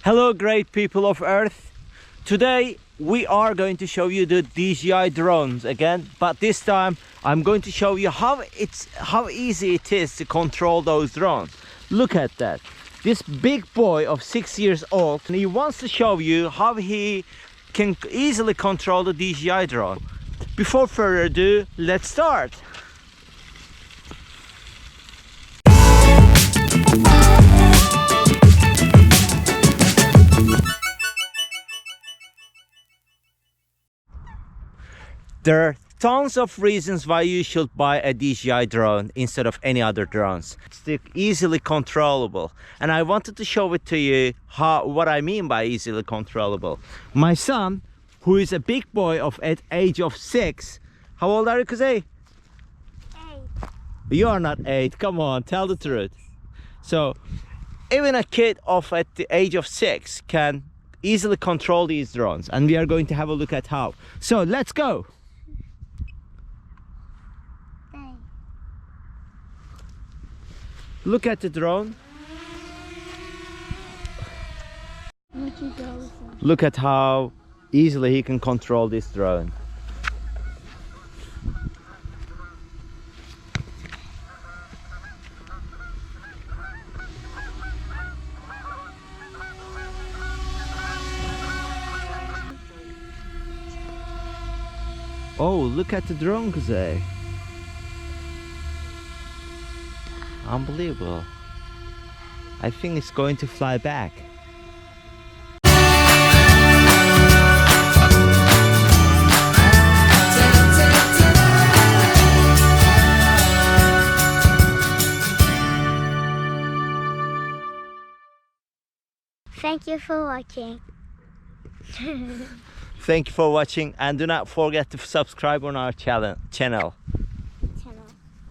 Hello great people of Earth. Today we are going to show you the DJI drones again, but this time I'm going to show you how easy it is to control those drones. Look at that. This big boy of 6 years old, and he wants to show you how he can easily control the DJI drone. Before further ado, let's start. There are tons of reasons why you should buy a DJI drone instead of any other drones. It's easily controllable, and I wanted to show it to you what I mean by easily controllable. My son, who is a big boy at age of 6, how old are you, Kuzey? 8. You are not 8, come on, tell the truth. So even a kid at the age of 6 can easily control these drones, and we are going to have a look at how. So let's go. Look at the drone. Look at how easily he can control this drone. Oh, look at the drone, Kuzey. Unbelievable. I think it's going to fly back. Thank you for watching. Thank you for watching, and do not forget to subscribe on our channel.